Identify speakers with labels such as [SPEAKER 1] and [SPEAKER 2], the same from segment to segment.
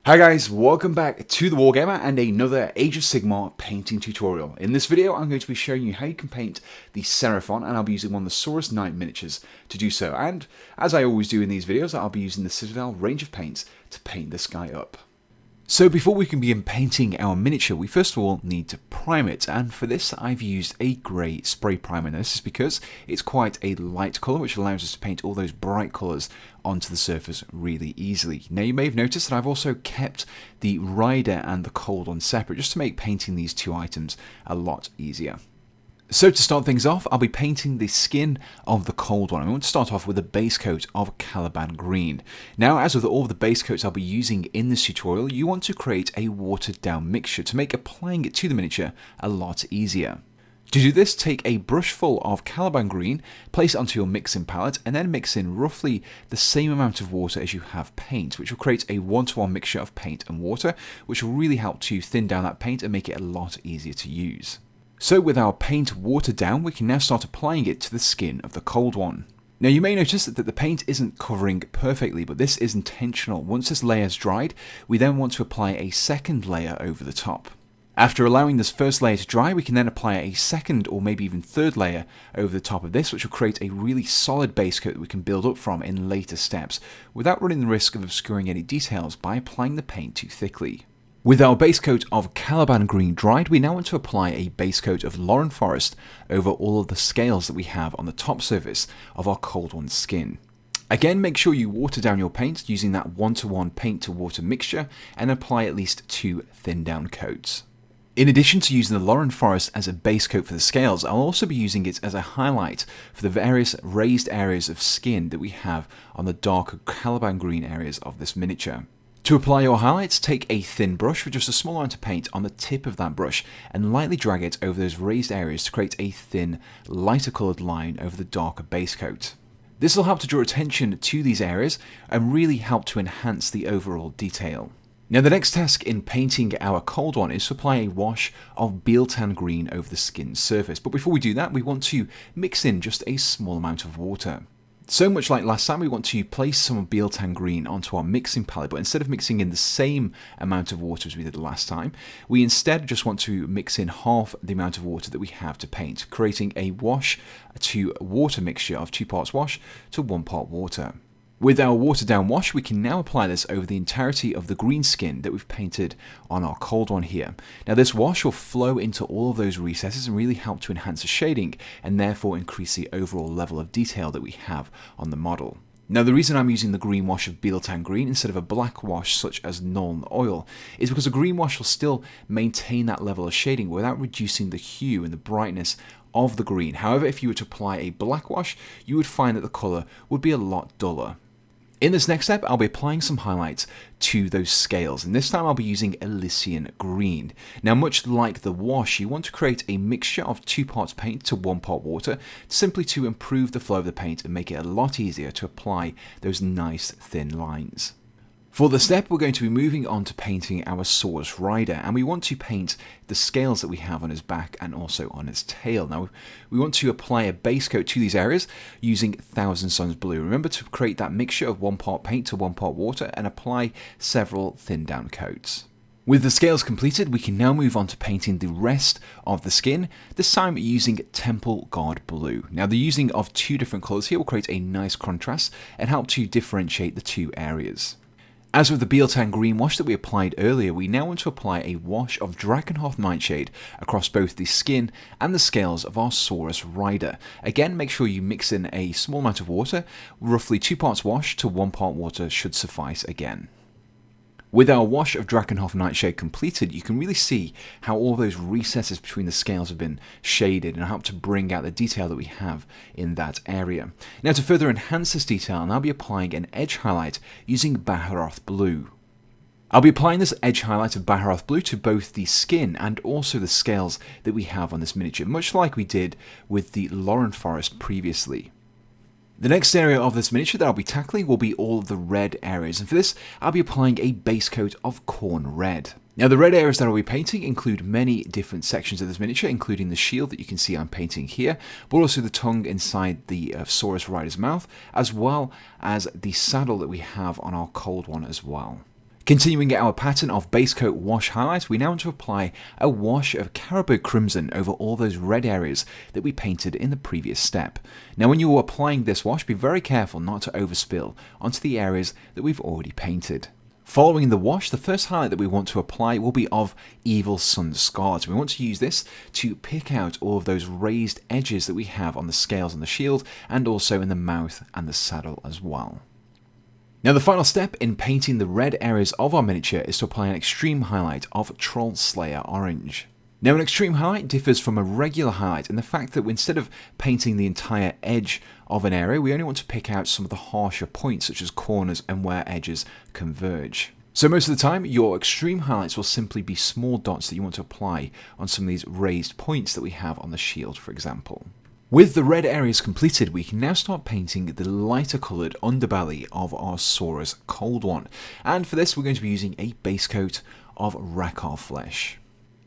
[SPEAKER 1] Hi guys, welcome back to the Wargamer and another Age of Sigmar painting tutorial. In this video I'm going to be showing you how you can paint the Seraphon, and I'll be using one of the Saurus Knight miniatures to do so. And as I always do in these videos, I'll be using the Citadel range of paints to paint this guy up. So before we can begin painting our miniature, we first of all need to prime it, and for this I've used a grey spray primer. Now this is because it's quite a light colour, which allows us to paint all those bright colours onto the surface really easily. Now you may have noticed that I've also kept the Rider and the Cold One separate, just to make painting these two items a lot easier. So to start things off, I'll be painting the skin of the Cold One. I want to start off with a base coat of Caliban Green. Now, as with all of the base coats I'll be using in this tutorial, you want to create a watered down mixture to make applying it to the miniature a lot easier. To do this, take a brush full of Caliban Green, place it onto your mixing palette, and then mix in roughly the same amount of water as you have paint, which will create a 1-to-1 mixture of paint and water, which will really help to thin down that paint and make it a lot easier to use. So with our paint watered down, we can now start applying it to the skin of the Cold One. Now you may notice that the paint isn't covering perfectly, but this is intentional. Once this layer is dried, we then want to apply a second layer over the top. After allowing this first layer to dry, we can then apply a second or maybe even third layer over the top of this, which will create a really solid base coat that we can build up from in later steps, without running the risk of obscuring any details by applying the paint too thickly. With our base coat of Caliban Green dried, we now want to apply a base coat of Loren Forest over all of the scales that we have on the top surface of our Cold One skin. Again, make sure you water down your paint using that 1-to-1 paint to water mixture and apply at least 2 thin down coats. In addition to using the Loren Forest as a base coat for the scales, I'll also be using it as a highlight for the various raised areas of skin that we have on the darker Caliban Green areas of this miniature. To apply your highlights, take a thin brush with just a small amount of paint on the tip of that brush and lightly drag it over those raised areas to create a thin, lighter coloured line over the darker base coat. This will help to draw attention to these areas and really help to enhance the overall detail. Now the next task in painting our Cold One is to apply a wash of Biel Tan Green over the skin surface, but before we do that we want to mix in just a small amount of water. So much like last time, we want to place some of Biel Tan Green onto our mixing palette, but instead of mixing in the same amount of water as we did last time, we instead just want to mix in half the amount of water that we have to paint, creating a wash to water mixture of 2 parts wash to 1 part water. With our watered down wash, we can now apply this over the entirety of the green skin that we've painted on our Cold One here. Now this wash will flow into all of those recesses and really help to enhance the shading and therefore increase the overall level of detail that we have on the model. Now the reason I'm using the green wash of Biel Tan Green instead of a black wash such as Nuln Oil is because a green wash will still maintain that level of shading without reducing the hue and the brightness of the green. However, if you were to apply a black wash, you would find that the colour would be a lot duller. In this next step, I'll be applying some highlights to those scales, and this time I'll be using Elysian Green. Now, much like the wash, you want to create a mixture of 2 parts paint to 1 part water, simply to improve the flow of the paint and make it a lot easier to apply those nice thin lines. For the step, we're going to be moving on to painting our Saurus Rider, and we want to paint the scales that we have on his back and also on his tail. Now, we want to apply a base coat to these areas using Thousand Suns Blue. Remember to create that mixture of 1 part paint to 1 part water and apply several thin down coats. With the scales completed, we can now move on to painting the rest of the skin, this time using Temple Guard Blue. Now, the using of 2 different colours here will create a nice contrast and help to differentiate the 2 areas. As with the Biel Tan Green wash that we applied earlier, we now want to apply a wash of Drakenhof Nightshade across both the skin and the scales of our Saurus Rider. Again, make sure you mix in a small amount of water, roughly 2 parts wash to 1 part water should suffice again. With our wash of Drakenhof Nightshade completed, you can really see how all those recesses between the scales have been shaded and help to bring out the detail that we have in that area. Now to further enhance this detail, I'll be applying an edge highlight using Baharroth Blue. I'll be applying this edge highlight of Baharroth Blue to both the skin and also the scales that we have on this miniature, much like we did with the Loren Forest previously. The next area of this miniature that I'll be tackling will be all of the red areas, and for this I'll be applying a base coat of Khorne Red. Now the red areas that I'll be painting include many different sections of this miniature, including the shield that you can see I'm painting here, but also the tongue inside the Saurus Rider's mouth, as well as the saddle that we have on our Cold One as well. Continuing our pattern of base coat wash highlights, we now want to apply a wash of Carroburg Crimson over all those red areas that we painted in the previous step. Now when you're applying this wash, be very careful not to overspill onto the areas that we've already painted. Following the wash, the first highlight that we want to apply will be of Evil Sunz Scarlet. We want to use this to pick out all of those raised edges that we have on the scales on the shield and also in the mouth and the saddle as well. Now the final step in painting the red areas of our miniature is to apply an extreme highlight of Troll Slayer Orange. Now an extreme highlight differs from a regular highlight in the fact that instead of painting the entire edge of an area, we only want to pick out some of the harsher points such as corners and where edges converge. So most of the time your extreme highlights will simply be small dots that you want to apply on some of these raised points that we have on the shield, for example. With the red areas completed, we can now start painting the lighter coloured underbelly of our Saurus Cold One, and for this we're going to be using a base coat of Rakarth Flesh.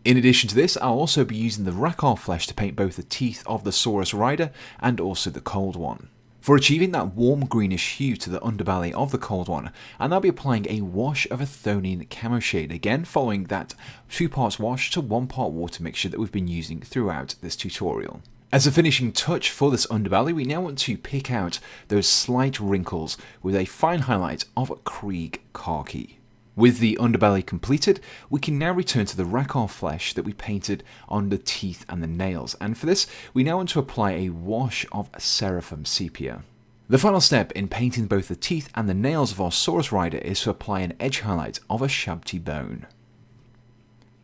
[SPEAKER 1] In addition to this, I'll also be using the Rakarth Flesh to paint both the teeth of the Saurus Rider and also the Cold One. For achieving that warm greenish hue to the underbelly of the Cold One, and I'll be applying a wash of Athonian Camoshade, again following that 2 parts wash to 1 part water mixture that we've been using throughout this tutorial. As a finishing touch for this underbelly, we now want to pick out those slight wrinkles with a fine highlight of Krieg Khaki. With the underbelly completed, we can now return to the Rakarth Flesh that we painted on the teeth and the nails, and for this we now want to apply a wash of Seraphim Sepia. The final step in painting both the teeth and the nails of our Saurus Rider is to apply an edge highlight of a Shabti Bone.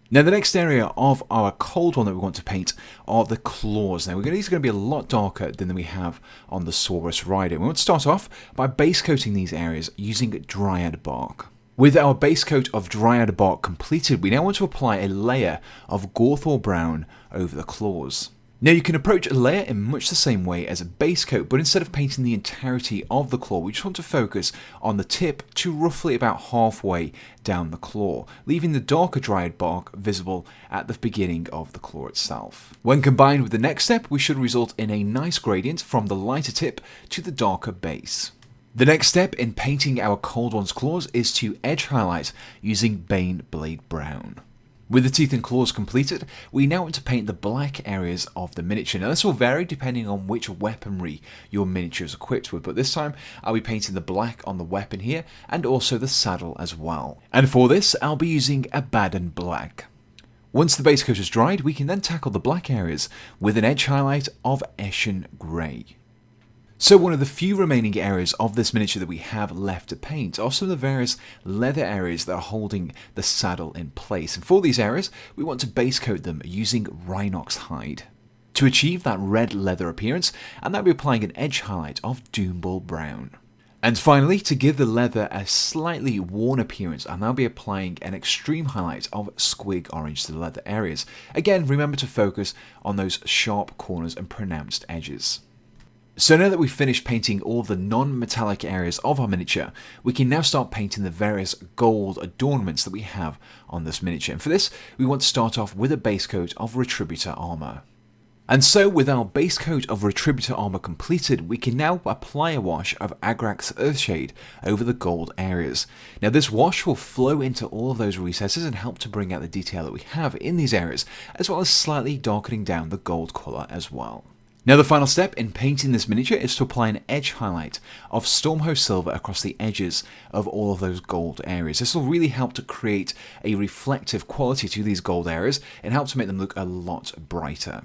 [SPEAKER 1] Now the next area of our Cold One that we want to paint are the claws. Now these are going to be a lot darker than we have on the Saurus Rider. We want to start off by base coating these areas using Dryad Bark. With our base coat of Dryad Bark completed, we now want to apply a layer of Gorthor Brown over the claws. Now you can approach a layer in much the same way as a base coat, but instead of painting the entirety of the claw, we just want to focus on the tip to roughly about halfway down the claw, leaving the darker Dryad Bark visible at the beginning of the claw itself. When combined with the next step, we should result in a nice gradient from the lighter tip to the darker base. The next step in painting our Cold One's claws is to edge highlight using Baneblade Brown. With the teeth and claws completed, we now want to paint the black areas of the miniature. Now this will vary depending on which weaponry your miniature is equipped with, but this time I'll be painting the black on the weapon here and also the saddle as well. And for this I'll be using Abaddon Black. Once the base coat is dried, we can then tackle the black areas with an edge highlight of Eshin Gray. So one of the few remaining areas of this miniature that we have left to paint are some of the various leather areas that are holding the saddle in place. And for these areas, we want to base coat them using Rhinox Hide. To achieve that red leather appearance, and I'll be applying an edge highlight of Doombull Brown. And finally, to give the leather a slightly worn appearance, I'll now be applying an extreme highlight of Squig Orange to the leather areas. Again, remember to focus on those sharp corners and pronounced edges. So now that we've finished painting all the non-metallic areas of our miniature, we can now start painting the various gold adornments that we have on this miniature. And for this, we want to start off with a base coat of Retributor Armour. And so with our base coat of Retributor Armour completed, we can now apply a wash of Agrax Earthshade over the gold areas. Now this wash will flow into all of those recesses and help to bring out the detail that we have in these areas, as well as slightly darkening down the gold colour as well. Now the final step in painting this miniature is to apply an edge highlight of Stormhost Silver across the edges of all of those gold areas. This will really help to create a reflective quality to these gold areas and help to make them look a lot brighter.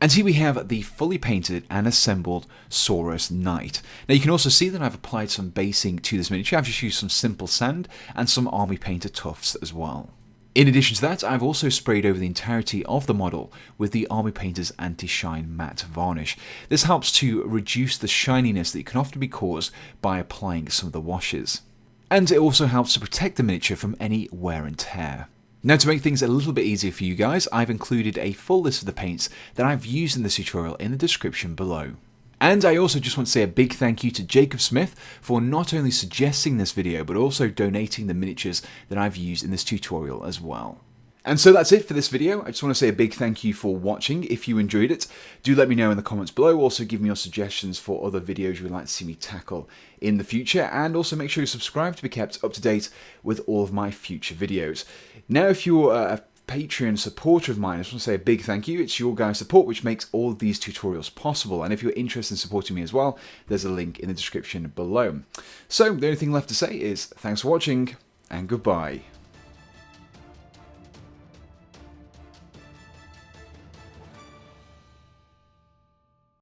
[SPEAKER 1] And here we have the fully painted and assembled Saurus Knight. Now you can also see that I've applied some basing to this miniature. I've just used some simple sand and some army painter tufts as well. In addition to that, I've also sprayed over the entirety of the model with the Army Painter's Anti-Shine Matte Varnish. This helps to reduce the shininess that can often be caused by applying some of the washes. And it also helps to protect the miniature from any wear and tear. Now to make things a little bit easier for you guys, I've included a full list of the paints that I've used in this tutorial in the description below. And I also just want to say a big thank you to Jacob Smith for not only suggesting this video, but also donating the miniatures that I've used in this tutorial as well. And so that's it for this video. I just want to say a big thank you for watching. If you enjoyed it, do let me know in the comments below. Also give me your suggestions for other videos you would like to see me tackle in the future. And also make sure you subscribe to be kept up to date with all of my future videos. Now, if you're a Patreon supporter of mine, I just want to say a big thank you. It's your guys' support which makes all of these tutorials possible. And if you're interested in supporting me as well, there's a link in the description below. So the only thing left to say is thanks for watching and goodbye.